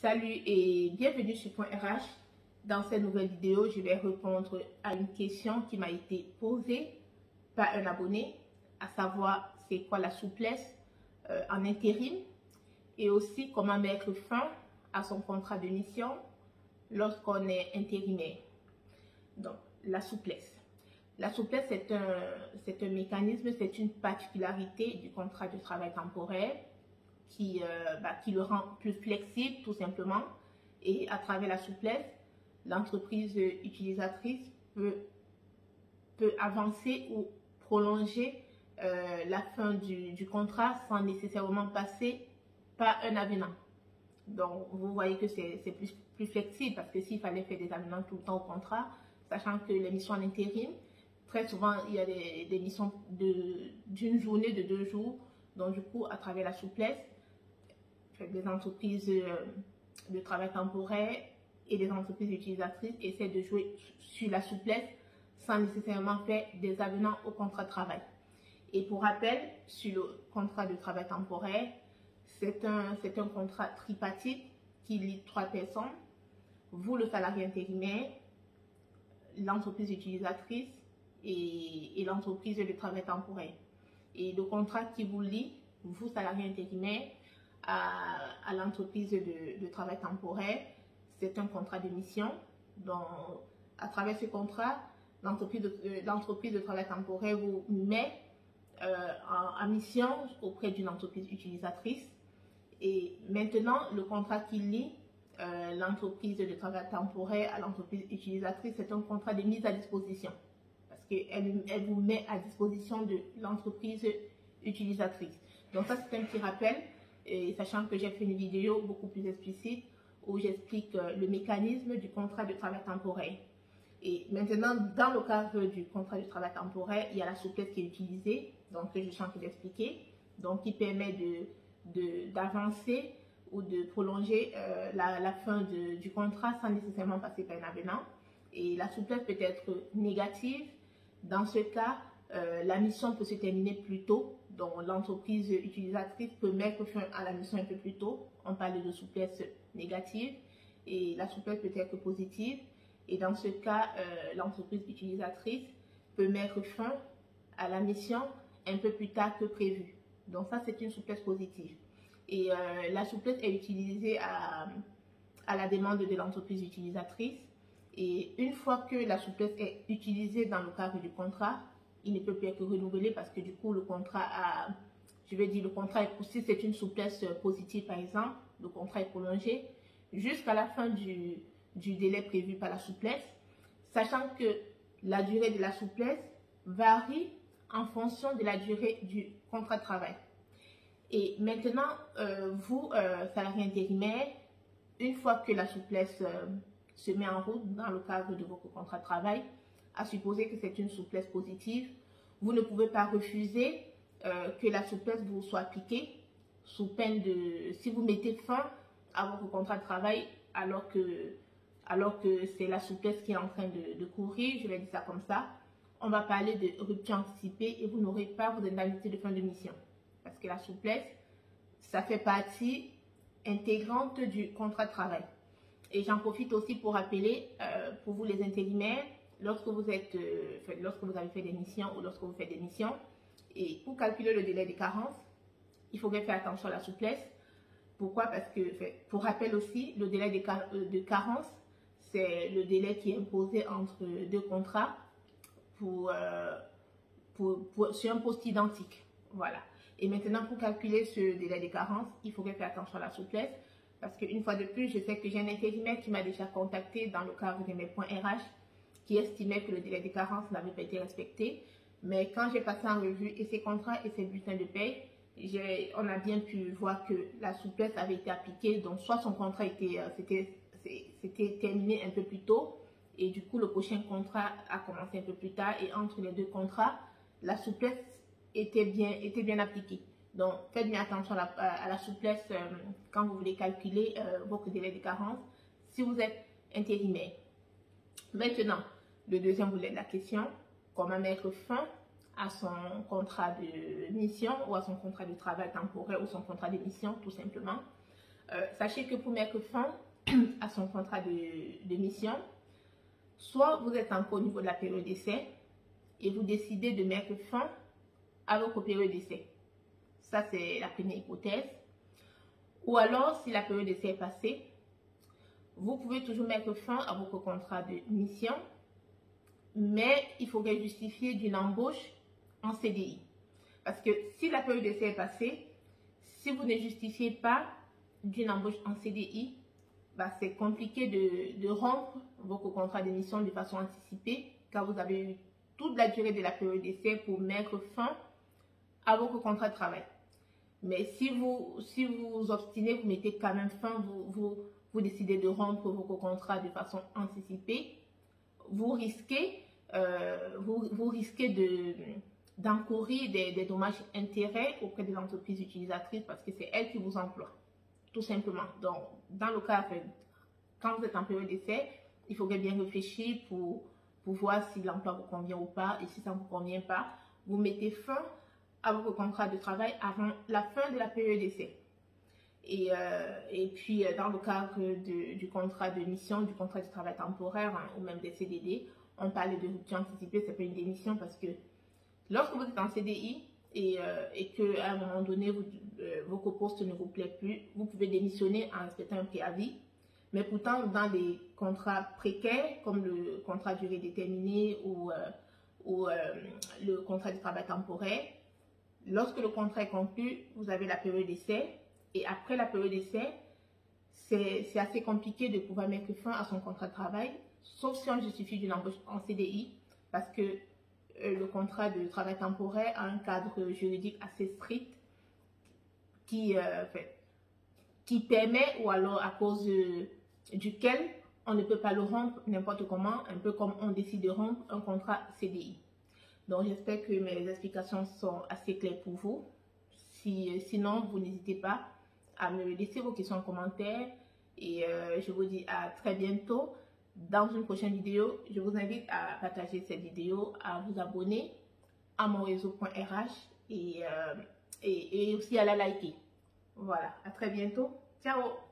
Salut et bienvenue sur Point RH. Dans cette nouvelle vidéo, je vais répondre à une question qui m'a été posée par un abonné, à savoir c'est quoi la souplesse en intérim et aussi comment mettre fin à son contrat de mission lorsqu'on est intérimaire. Donc, la souplesse. La souplesse, c'est un mécanisme, c'est une particularité du contrat de travail temporaire qui le rend plus flexible tout simplement. Et à travers la souplesse, l'entreprise utilisatrice peut avancer ou prolonger la fin du contrat sans nécessairement passer par un avenant. Donc, vous voyez que c'est plus flexible parce que s'il fallait faire des avenants tout le temps au contrat, sachant que les missions en intérim, très souvent, il y a des missions d'une journée, de 2 jours. Donc, du coup, à travers la souplesse, des entreprises de travail temporaire et des entreprises utilisatrices essaient de jouer sur la souplesse sans nécessairement faire des avenants au contrat de travail. Et pour rappel, sur le contrat de travail temporaire, c'est un contrat tripartite qui lie 3 personnes, vous le salarié intérimaire, l'entreprise utilisatrice et l'entreprise de travail temporaire. Et le contrat qui vous lie, vous salarié intérimaire, à l'entreprise de travail temporaire, c'est un contrat de mission. Donc, à travers ce contrat, l'entreprise de travail temporaire vous met en mission auprès d'une entreprise utilisatrice. Et maintenant, le contrat qui lie l'entreprise de travail temporaire à l'entreprise utilisatrice, c'est un contrat de mise à disposition. Parce qu'elle vous met à disposition de l'entreprise utilisatrice. Donc ça, c'est un petit rappel. Et sachant que j'ai fait une vidéo beaucoup plus explicite où j'explique le mécanisme du contrat de travail temporaire. Et maintenant, dans le cadre du contrat de travail temporaire, il y a la souplesse qui est utilisée, donc que je suis en train d'expliquer, donc qui permet d'avancer ou de prolonger la fin du contrat sans nécessairement passer par un avenant. Et la souplesse peut être négative. Dans ce cas, la mission peut se terminer plus tôt, donc l'entreprise utilisatrice peut mettre fin à la mission un peu plus tôt. On parle de souplesse négative et la souplesse peut être positive. Et dans ce cas, l'entreprise utilisatrice peut mettre fin à la mission un peu plus tard que prévu. Donc ça, c'est une souplesse positive. Et la souplesse est utilisée à la demande de l'entreprise utilisatrice. Et une fois que la souplesse est utilisée dans le cadre du contrat, il ne peut plus être renouvelé parce que du coup, le contrat si c'est une souplesse positive par exemple, le contrat est prolongé jusqu'à la fin du délai prévu par la souplesse, sachant que la durée de la souplesse varie en fonction de la durée du contrat de travail. Et maintenant, vous, salarié intérimaire, une fois que la souplesse se met en route dans le cadre de votre contrat de travail, à supposer que c'est une souplesse positive, vous ne pouvez pas refuser que la souplesse vous soit appliquée sous peine de, si vous mettez fin à votre contrat de travail alors que c'est la souplesse qui est en train de courir, je vais dire ça comme ça, on va parler de rupture anticipée et vous n'aurez pas vos indemnités de fin de mission. Parce que la souplesse, ça fait partie intégrante du contrat de travail. Et j'en profite aussi pour rappeler, pour vous les intérimaires, lorsque vous avez fait des missions ou lorsque vous faites des missions, et pour calculer le délai de carence, il faudrait faire attention à la souplesse. Pourquoi? Parce que, pour rappel aussi, le délai de carence, c'est le délai qui est imposé entre 2 contrats sur un poste identique. Voilà. Et maintenant, pour calculer ce délai de carence, il faudrait faire attention à la souplesse. Parce qu'une fois de plus, je sais que j'ai un intérimaire qui m'a déjà contacté dans le cadre de mes points RH qui estimait que le délai de carence n'avait pas été respecté. Mais quand j'ai passé en revue et ses contrats et ses bulletins de paie, on a bien pu voir que la souplesse avait été appliquée. Donc, soit son contrat s'était terminé un peu plus tôt et du coup, le prochain contrat a commencé un peu plus tard. Et entre les 2 contrats, la souplesse était bien appliquée. Donc, faites bien attention à la souplesse quand vous voulez calculer votre délai de carence si vous êtes intérimaire. Maintenant, le deuxième volet de la question, comment mettre fin à son contrat de mission ou à son contrat de travail temporaire ou son contrat de mission, tout simplement. Sachez que pour mettre fin à son contrat de mission, soit vous êtes encore au niveau de la période d'essai et vous décidez de mettre fin à votre période d'essai. Ça, c'est la première hypothèse. Ou alors, si la période d'essai est passée, vous pouvez toujours mettre fin à votre contrat de mission, mais il faudrait justifier d'une embauche en CDI. Parce que si la période d'essai est passée, si vous ne justifiez pas d'une embauche en CDI, bah, c'est compliqué de rompre votre contrat de mission de façon anticipée, car vous avez eu toute la durée de la période d'essai pour mettre fin à votre contrat de travail. Mais si vous obstinez, vous mettez quand même fin, vous décidez de rompre votre contrat de façon anticipée, vous risquez d'encourir des dommages intérêts auprès des entreprises utilisatrices parce que c'est elles qui vous emploient, tout simplement. Donc, dans le cas, quand vous êtes en période d'essai, il faudrait bien réfléchir pour voir si l'emploi vous convient ou pas. Et si ça ne vous convient pas, vous mettez fin à votre contrat de travail avant la fin de la période d'essai. Et puis, dans le cadre du contrat de mission, du contrat de travail temporaire ou même des CDD, on parle de rupture anticipée, c'est pas une démission parce que lorsque vous êtes en CDI et qu'à un moment donné, votre poste ne vous plaît plus, vous pouvez démissionner en respectant un préavis. Mais pourtant, dans les contrats précaires, comme le contrat durée déterminée ou le contrat de travail temporaire, lorsque le contrat est conclu, vous avez la période d'essai. Et après la période d'essai, c'est assez compliqué de pouvoir mettre fin à son contrat de travail, sauf si on justifie d'une embauche en CDI, parce que le contrat de travail temporaire a un cadre juridique assez strict qui permet, ou alors à cause duquel on ne peut pas le rompre n'importe comment, un peu comme on décide de rompre un contrat CDI. Donc j'espère que mes explications sont assez claires pour vous. Sinon, vous n'hésitez pas à me laisser vos questions en commentaire et je vous dis à très bientôt dans une prochaine vidéo. Je vous invite à partager cette vidéo, à vous abonner à mon réseau.rh et aussi à la liker. Voilà, à très bientôt. Ciao!